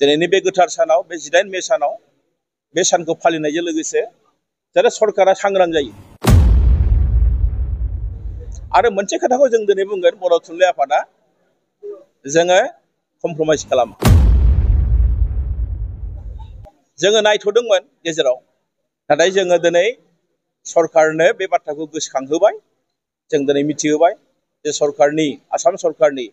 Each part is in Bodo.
दिनैनि बे गोथार सानाव बे 18 मे सानाव बे सानखौ फालिनायजों लोगोसे जाहाथे सरकारा सांग्रां जायो। आरो मोनसे खोथाखौ जों दिनै बुंगोन, बर' थुनलाइ आफादा जोङो कमप्रमाइज खालामा। जोङो नायथ'दोंमोन गेजेराव, नाथाय जोङो दिनै सरकारनो बे बाथ्राखौ गोसोखांहोबाय। जों दिनै मिथिहोबाय जे सरकारनि, आसाम सरकारनि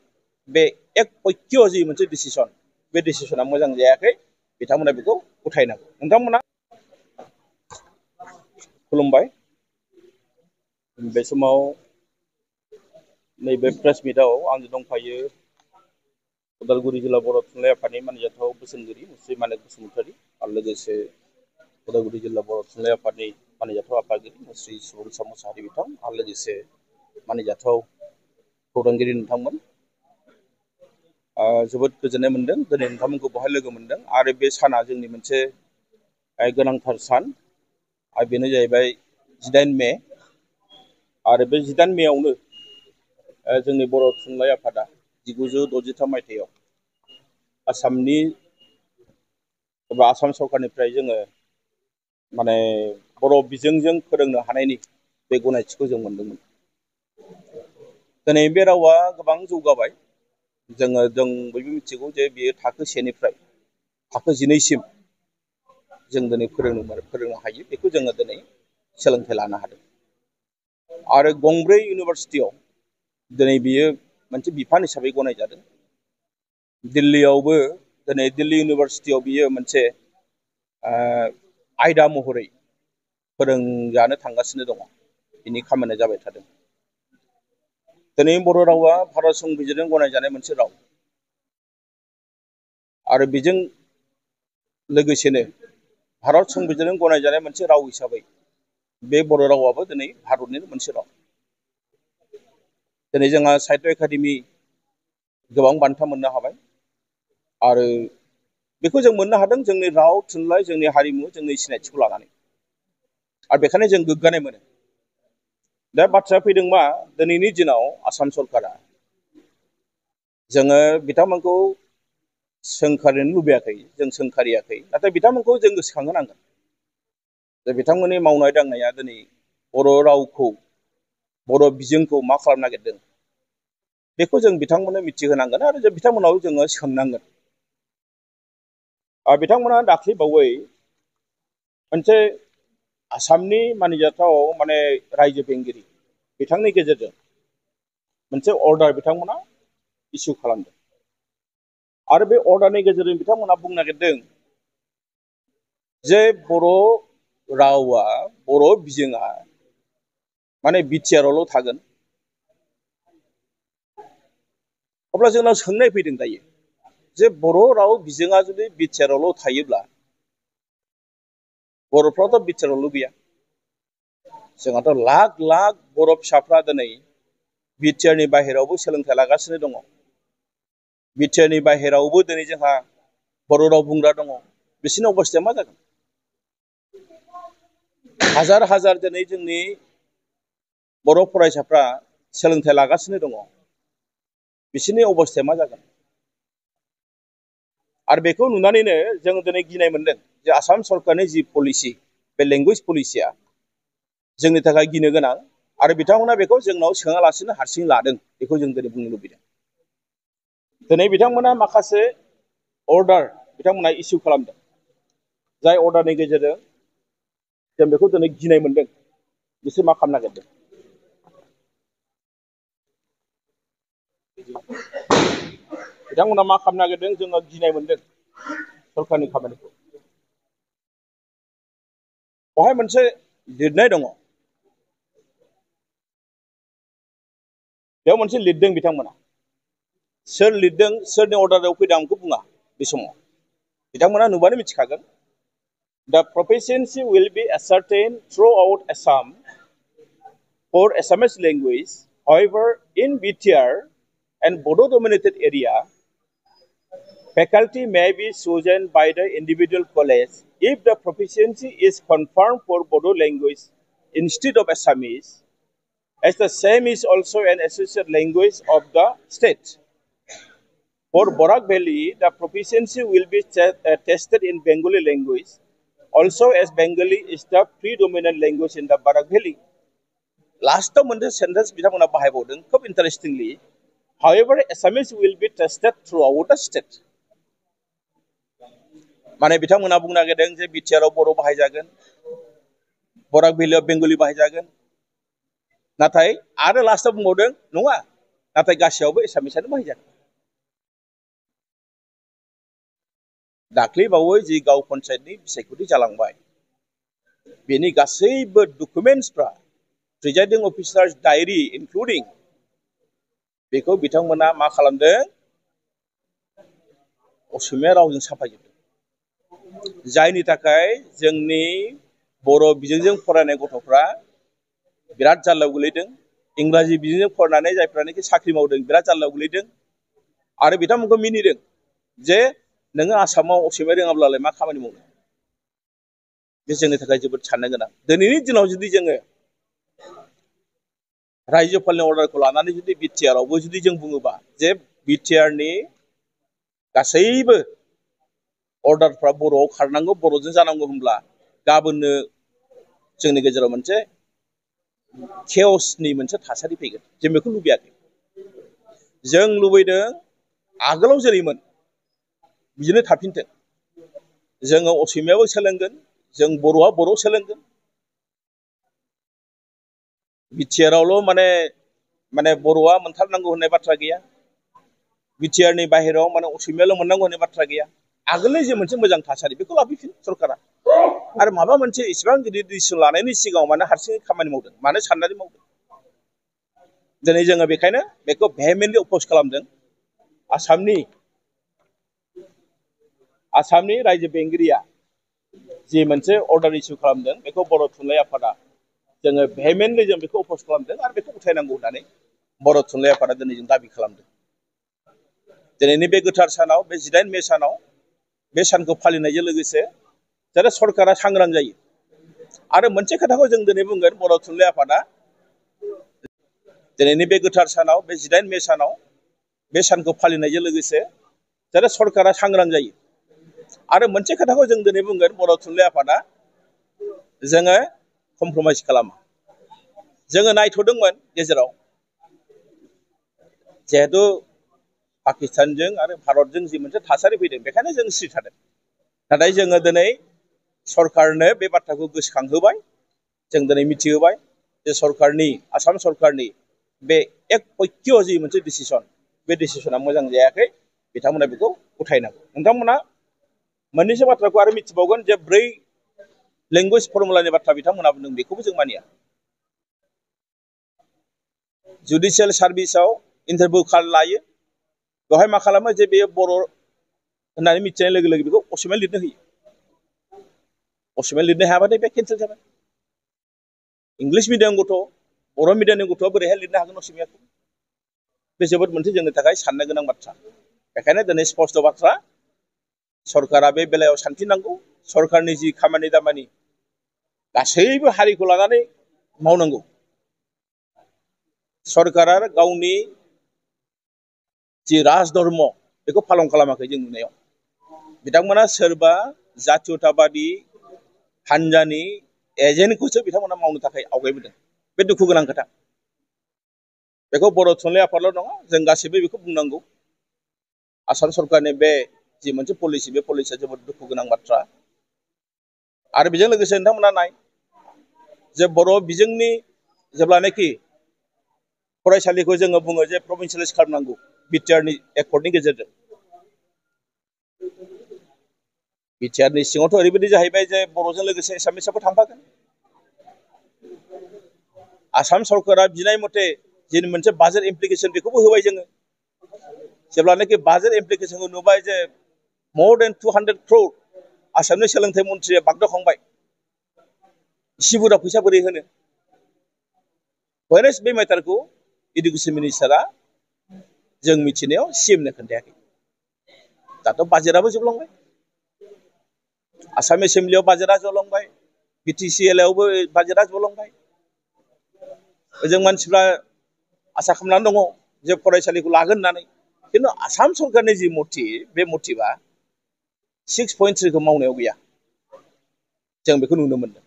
बे एक पक्ष जि मोनसे डिसिसन, बे डिसिसना मोजां जायाखै। बिथांमोना बेखौ उथायनांगौ। नोंथांमोना खुलुमबाय। बे समाव नैबे प्रेस मिटआव आंजों दंफायो उदालगुरि जिल्ला बर' थुनलाइ आफादनि मानजाथाव बोसोनगिरि मुस्रि मानिक बसुमतारी आरो लोगोसे उदालगुरि जिल्ला बर' थुनलाइ आफादनि मानिजाथाव आफादगिरि मुस्रि सुबुंसा मुसाहारि बिथां आरो लोगोसे मानिजाथाव खौरांगिरि नोंथांमोन, जोबोद गोजोननाय मोनदों दिनै नोंथांमोनखौ बहाय लोगो मोनदों। आरो बे साना जोंनि मोनसे गोनांथार सान, आरो बेनो जाहैबाय 18 मे। आरो बे 18 मेआवनो जोंनि बर' थुनलाइ आफादा 1963 मायथाइयाव आसामनि एबा आसाम सरकारनिफ्राय जोङो माने बर' बिजोंजों फोरोंनो हानायनि बे गनायथिखौ जों मोनदोंमोन। दिनै बे रावा गोबां जौगाबाय। जों बयबो मिथिगौ जे बियो थाखो 1निफ्राय थाखो 12सिम जों दिनै फोरोंनो हायो। बेखौ जोङो दिनै सोलोंथाइ लानो हादों। आरो गंब्रै इउनिभारसिटियाव दिनै बियो मोनसे बिफान हिसाबै गनायजादों। दिल्लीयावबो दिनै दिल्ली इउनिभारसिटियाव बियो मोनसे आयदा महरै फोरोंजानो थांगासिनो दङ। बिनि खामानिया जाबाय थादों। दिनै बर' रावा भारत संबिजिरजों गनायजानाय मोनसे राव। आरो बेजों लोगोसेनो भारत संबिजिरजों गनायजानाय मोनसे राव हिसाबै बे बर' रावाबो दिनै भारतनिनो मोनसे राव। दिनै जोंहा साहित्य एकाडेमि गोबां बान्था मोननो हाबाय। आरो बेखौ जों मोननो हादों जोंनि राव, थुनलाइ, जोंनि हारिमु, जोंनि सिनायथिखौ लानानै। आरो बेखायनो जों गोग्गानाय मोनो। दा बाथ्राया फैदों मा, दिनैनि दिनाव आसाम सरकारा जोङो बिथांमोनखौ सोंखारिनो लुबैयाखै, जों सोंखारियाखै, नाथाय बिथांमोनखौ जों गोसोखांहोनांगोन जे बिथांमोननि मावनाय दांनाया दिनै बर' रावखौ, बर' बिजोंखौ मा खालामनो नागिरदों बेखौ जों बिथांमोननो मिथिहोनांगोन। आरो जों बिथांमोनाव जोङो सोंनांगोन। बिथांमोना दाख्लैबावै मोनसे आसामनि मानिजाथाव रायजो बेंगिरि बिथांनि गेजेरजों मोनसे अर्डार बिथांमोना इसु खालामदों। आरो बे अर्डारनि गेजेरजों बिथांमोना बुंनो नागिरदों जे बर' रावा, बर' बिजोङा बिटिआरआवल' थागोन। अब्ला जोंनाव सोंनाय फैदों दायो जे बर' राव बिजोङा जुदि बिटिआरआवल' थायोब्ला बर'फ्राथ' बिटिआरआवल' गैया। जोंहाथ' लाख लाख बर' फिसाफ्रा दिनै बिटिआरनि बाहेरायावबो सोलोंथाइ लागासिनो दङ। बिटिआरनि बाहेरायावबो दिनै जोंहा बर' राव बुंग्रा दङ। बिसोरनि अबस्थाया मा जागोन? हाजार हाजार दिनै जोंनि बर' फरायसाफ्रा सोलोंथाइ लागासिनो दङ। बिसोरनि अबस्थाया मा जागोन? आरो बेखौ नुनानैनो जों दिनै गिनाय मोनदों जे आसाम सरकारनि जि पलिसि, बे लेंगुवेज पलिसिया जोंनि थाखाय गिनो गोनां। आरो बिथांमोना बेखौ जोंनाव सोङालासिनो हारसिं लादों। बेखौ जों दिनै बुंनो लुबैदों। दिनै बिथांमोना माखासे अर्डार बिथांमोना इसु खालामदों। जाय अर्डारनि गेजेरजों जों बेखौ दिनै गिनाय मोनदों। बिसोर मा खालामनो नागिरदों? बिथांमोना मा खालामनो नागिरदों? जोङो गिनाय मोनदों सरकारनि खामानिखौ। बेवहाय मोनसे लिरनाय दङ। बेयाव मोनसे लिरदों बिथांमोना। सोर लिरदों, सोरनि अर्डाराव फैदों आं बेखौ बुङा बे समाव। बिथांमोना नुबानो मिथिखागोन। The proficiency will be ascertained throughout Assam for Assamese language. However, in BTR and Bodo-dominated area, faculty may be chosen by the individual college if the proficiency is confirmed for Bodo language instead of Assamese, as the same is also an associate language of the state. For Borak Valley, the proficiency will be tested in Bengali language. Also, as Bengali is the predominant language in the Barak Valley. Last time, the sentence बिथांमोना बाहायबावदों खोब interestingly. However, Assamese will be tested throughout the state. माने बिथांमोना बुंनो नागिरदों जे बिटिआर आव बर' बाहायजागोन, बराक भेलियाव बेंगलि बाहायजागोन. नाथाय आरो लास्टआव बुंबावदों नङा, नाथाय गासैयावबो एसामिसआनो बाहायजागोन. दाख्लै बावै जि गाव पन्चायतनि बिसायख'थि जालांबाय, बेनि गासैबो डकुमेन्टसफ्रा प्रिजाइडिं अफिसार्स डायरी इनक्लुडिं बेखौ बिथांमोना मा खालामदों, असमिया रावजों साफायजोबदों. जायनि थाखाय जोंनि बर' बिजोंजों फरायनाय गथ'फ्रा बिराद जाल्लायाव गोलैदों. इंराजि बिजोंजों फरायनानै जायफ्रानोखि साख्रि मावदों बिराद जाल्लायाव गोलैदों. आरो बिथांमोनखौ मिनिदों जे नोङो आसामाव असमिया रोङाब्लालाय मा खामानि मावनो. बे जोंनि थाखाय जोबोद साननो गोनां. दिनैनि दिनाव जुदि जोङो रायजोपालनि अर्डारखौ लानानै जुदि बिटिआरआवबो जुदि जों बुङोबा जे बिटिआरनि गासैबो अर्डारफ्रा बर'आव खारनांगौ, बर'जों जानांगौ होनब्ला गाबोननो जोंनि गेजेराव मोनसे केअसनि मोनसे थासारि फैगोन. जों बेखौ लुबैयाखै. जों लुबैदों आगोलाव जेरैमोन बिदिनो थाफिनथों. जोङो असमियाबो सोलोंगोन, जों बर'आ बर' सोलोंगोन. बिटिआरआवल' माने बर'आ मोनथारनांगौ होननाय बाथ्रा गैया. बिटिआरनि बाहेरायाव माने असमियाल' मोननांगौ होननाय बाथ्रा गैया. आगोलनि जे मोनसे मोजां थासारि बेखौ लाबोफिन सरकारा. आरो माबा मोनसे इसेबां गिदिर डिसिसन लानायनि सिगाङाव मानो हारसिङै खामानि मावदों, मानो साननानै मावदों. दिनै जोङो बेखायनो बेखौ भेहेमेन्टलि अपोज खालामदों. आसामनि रायजो बेंगिरिया जि मोनसे अर्डार इस्यु खालामदों बेखौ बर' थुनलाइ आफादा जोङो भेहेमेन्टलि जों बेखौ अपोज खालामदों आरो बेखौ उथायनांगौ होननानै बर' थुनलाइ आफादा दिनै जों दाबि खालामदों. दिनैनि बे गोथार सानाव, बे 18 मे सानाव, बे सानखौ फालिनायजों लोगोसे जाहाथे सरकारा सांग्रां जायो. आरो मोनसे खोथाखौ जों दिनै बुंगोन, बर' थुनलाइ आफादा दिनैनि बे गोथार सानाव, बे 18 मे सानाव, बे सानखौ फालिनायजों लोगोसे जाहाथे सरकारा सांग्रां जायो. आरो मोनसे खोथाखौ जों दिनै बुंगोन, बर' थुनलाइ आफादा जोङो कमप्रमाइज खालामा. जोङो नायथ'दोंमोन गेजेराव, जिहेतु पाकिस्तानजों आरो भारतजों जि मोनसे थासारि फैदों बेखायनो जों सिरि थादों. नाथाय जोङो दिनै सरकारनो बे बाथ्राखौ गोसोखांहोबाय. जों दिनै मिथिहोबाय जे सरकारनि, आसाम सरकारनि बे एक पक्ष जि मोनसे डिसिसन, बे डिसिसना मोजां जायाखै. बिथांमोना बेखौ उथायनांगौ. नोंथांमोना मोननैसो बाथ्राखौ आरो मिथिबावगोन जे 4 लेंगुवेज फर्मुलानि बाथ्रा बिथांमोना बुंदों, बेखौबो जों मानिया. जुडिशियेल सार्भिसाव इन्टारभिउ लायो, बेवहाय मा खालामो जे बेयो बर' होननानै मिथिनाय लोगो लोगो बेखौ असमिया लिरनो होयो. असमिया लिरनो हायाबाथाय बे केन्सेल जाबाय. इंलिश मिडियाम गथ', बर' मिडियामनि गथ'आ बोरैहाय लिरनो हागोन असमियाखौ? बे जोबोद मोनसे जोंनि थाखाय साननो गोनां बाथ्रा. बेखायनो दिनै स्पष्ट बाथ्रा, सरकारा बे बेलायाव सानफिननांगौ. सरकारनि जि खामानि दामानि गासैबो हारिखौ लानानै मावनांगौ. सरकारा गावनि जि राजधर्म बेखौ फालन खालामाखै. जों नुनायाव बिथांमोना सोरबा जातीयताबादी हान्जानि एजेन्टखौसो बिथांमोना मावनो थाखाय आवगायबोदों. बे दुखु गोनां खोथा. बेखौ बर' थुनलाइ आफादल' नङा, जों गासैबो बेखौ बुंनांगौ. आसाम सरकारनि बे जि मोनसे पलिसि, बे पलिसिया जोबोद दुखु गोनां बाथ्रा. आरो बेजों लोगोसे नोंथांमोना नाय जे बर' बिजोंनि जेब्लानाखि फरायसालिखौ जोङो बुङो जे प्रभिन्सियेलाइज खालामनांगौ बिटिआरनि एकर्डनि गेजेरजों. बिटिआरनि सिङावथ' ओरैबायदि जाहैबाय जे बर'जों लोगोसे एसामिसाबो थांफागोन. आसाम सरकारा बिनाय मथे जि मोनसे बाजेट एप्लिकेसन बेखौबो होबाय जोङो. जेब्लानाखि बाजेट एप्लिकेसनखौ नुबाय जे more than 200 crore आसामनि सोलोंथाइ मन्थ्रिया बागदावखांबाय, इसे बुरजा फैसा बोरै होनो? बे मेटारखौ इडुकेसन मिनिस्टारा जों मिथिनायाव CMनो खोन्थायाखै. दाथ' बाजेटआबो जोबलांबाय, आसाम एसेम्ब्लियाव बाजेटआ जोबलांबाय, BTCLआवबो बाजेटआ जोबलांबाय. जों मानसिफ्रा आसा खालामनानै दङ जे फरायसालिखौ लागोन होननानै. खिन्थु आसाम सरकारनि जि मटिभ बे मटिभा 6.3 खौ मावनायाव गैया जों बेखौ नुनो मोनदों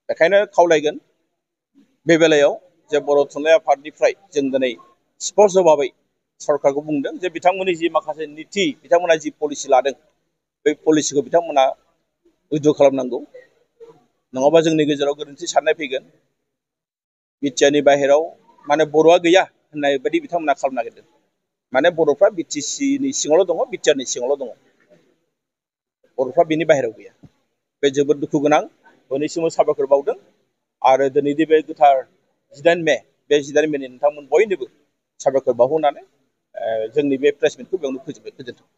बेखायनो खावलायगोन बे बेलायाव जे बर' थुनलाइ आफादनिफ्राय जों दिनै स्पष्ट भाबै सरकारखौ बुंदों जे बिथांमोननि जि माखासे नीति बिथांमोना जि पलिसि लादों बे पलिसिखौ बिथांमोना उइथ्र' खालामनांगौ नङाबा जोंनि गेजेराव गोरोन्थि साननाय फैगोन बिटिआरनि बाहेराव माने बर'आ गैया होननाय बायदि बिथांमोना खालामनो नागिरदों माने बर'फ्रा बिटिसिनि सिङावल' दङ बिटिआरनि सिङावल' दङ बर'फ्रा बेनि बाहेरायाव गैया बे जोबोद दुखु गोनां बयनिसिमबो साबायखर बावदों आरो दिनैनि बे गोथार 18 मे बे 18 मेनि नोंथांमोन बयनोबो साबायखर बावहरनानै जोंनि बे प्रेस मिटखौ बेयावनो फोजोबबाय गोजोन्थों।